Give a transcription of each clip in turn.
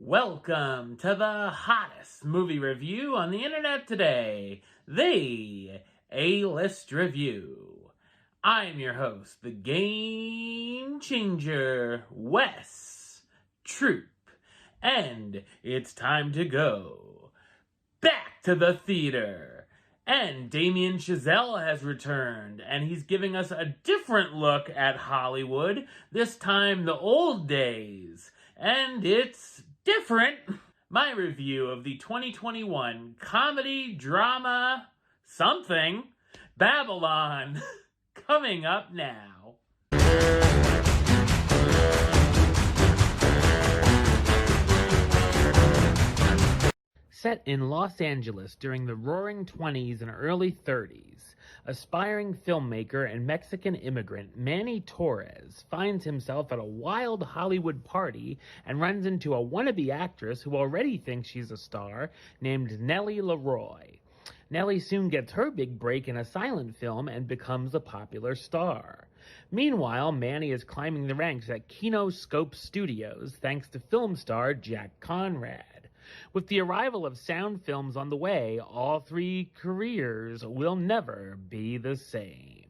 Welcome to the hottest movie review on the internet today, the A-List Review. I'm your host, the Game Changer, Wes Troop, and it's time to go back to the theater. And Damien Chazelle has returned, and he's giving us a different look at Hollywood, this time the old days. And it's different. My review of the 2021 comedy drama something, Babylon, coming up now. Set in Los Angeles during the roaring 20s and early 30s, aspiring filmmaker and Mexican immigrant Manny Torres finds himself at a wild Hollywood party and runs into a wannabe actress who already thinks she's a star named Nellie Leroy. Nellie soon gets her big break in a silent film and becomes a popular star. Meanwhile, Manny is climbing the ranks at Kinoscope Studios thanks to film star Jack Conrad. With the arrival of sound films on the way, all three careers will never be the same.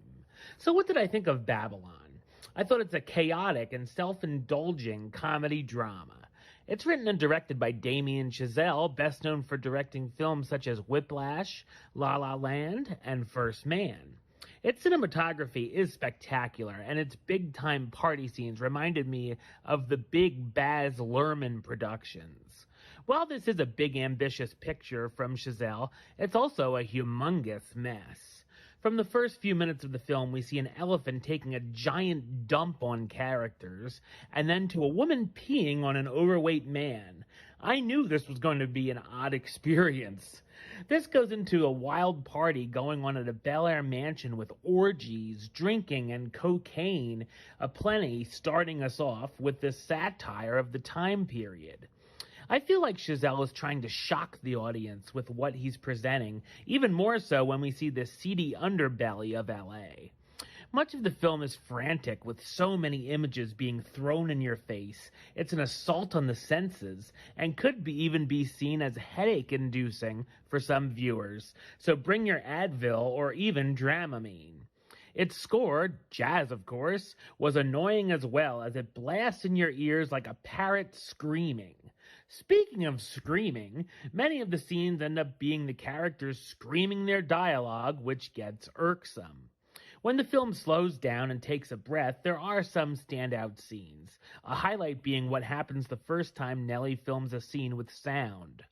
So what did I think of Babylon? I thought it's a chaotic and self-indulging comedy drama. It's written and directed by Damien Chazelle, best known for directing films such as Whiplash, La La Land, and First Man. Its cinematography is spectacular, and its big-time party scenes reminded me of the big Baz Luhrmann productions. While this is a big, ambitious picture from Chazelle, it's also a humongous mess. From the first few minutes of the film, we see an elephant taking a giant dump on characters, and then to a woman peeing on an overweight man. I knew this was going to be an odd experience. This goes into a wild party going on at a Bel Air mansion with orgies, drinking, and cocaine aplenty, starting us off with the satire of the time period. I feel like Chazelle is trying to shock the audience with what he's presenting, even more so when we see the seedy underbelly of LA. Much of the film is frantic, with so many images being thrown in your face. It's an assault on the senses, and could even be seen as headache-inducing for some viewers, so bring your Advil or even Dramamine. Its score, jazz of course, was annoying as well, as it blasts in your ears like a parrot screaming. Speaking of screaming, many of the scenes end up being the characters screaming their dialogue, which gets irksome. When the film slows down and takes a breath, there are some standout scenes, a highlight being what happens the first time Nellie films a scene with sound.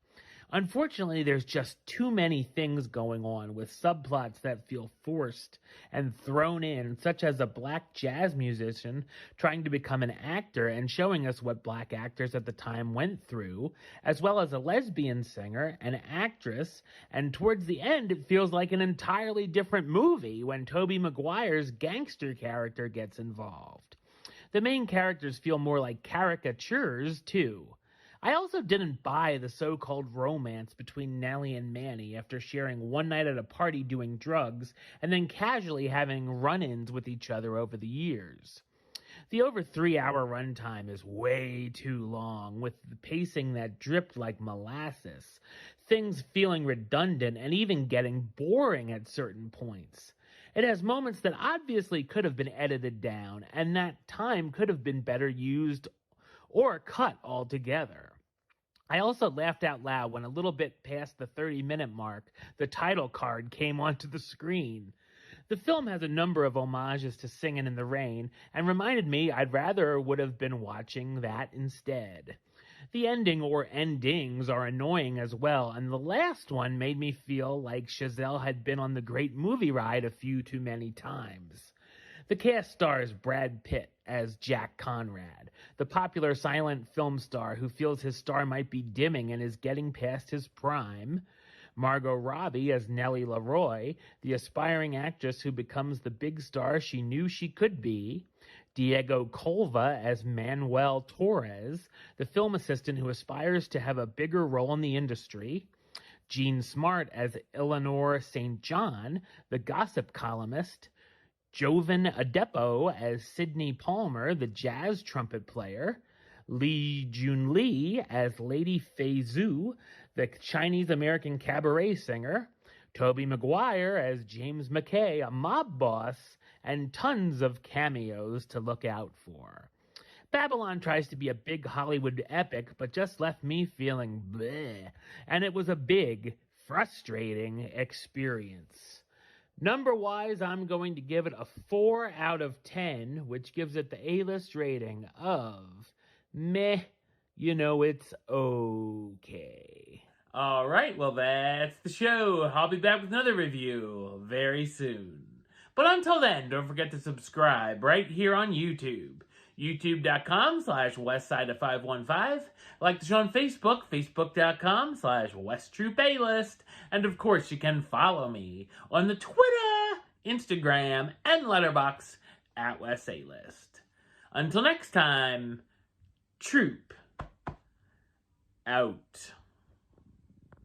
Unfortunately, there's just too many things going on, with subplots that feel forced and thrown in, such as a black jazz musician trying to become an actor and showing us what black actors at the time went through, as well as a lesbian singer, an actress, and towards the end it feels like an entirely different movie when Tobey Maguire's gangster character gets involved. The main characters feel more like caricatures, too. I also didn't buy the so-called romance between Nellie and Manny after sharing one night at a party doing drugs and then casually having run-ins with each other over the years. The over 3-hour runtime is way too long, with the pacing that dripped like molasses, things feeling redundant and even getting boring at certain points. It has moments that obviously could have been edited down, and that time could have been better used or cut altogether. I also laughed out loud when a little bit past the 30-minute mark, the title card came onto the screen. The film has a number of homages to Singin' in the Rain and reminded me I'd rather would have been watching that instead. The ending or endings are annoying as well, and the last one made me feel like Chazelle had been on the great movie ride a few too many times. The cast stars Brad Pitt as Jack Conrad, the popular silent film star who feels his star might be dimming and is getting past his prime, Margot Robbie as Nellie Leroy, the aspiring actress who becomes the big star she knew she could be, Diego Colva as Manuel Torres, the film assistant who aspires to have a bigger role in the industry, Jean Smart as Eleanor St. John, the gossip columnist, Jovan Adepo as Sidney Palmer, the jazz trumpet player, Li Junli as Lady Fei Zhu, the Chinese-American cabaret singer, Tobey Maguire as James McKay, a mob boss, and tons of cameos to look out for. Babylon tries to be a big Hollywood epic, but just left me feeling bleh, and it was a big, frustrating experience. Number-wise, I'm going to give it a 4 out of 10, which gives it the A-list rating of meh, it's okay. All right, well, that's the show. I'll be back with another review very soon. But until then, don't forget to subscribe right here on YouTube. youtube.com/westside515. Like the show on Facebook, facebook.com/westtroupealist. And of course, you can follow me on the Twitter, Instagram, and Letterboxd at WesAlist. Until next time, Troop out.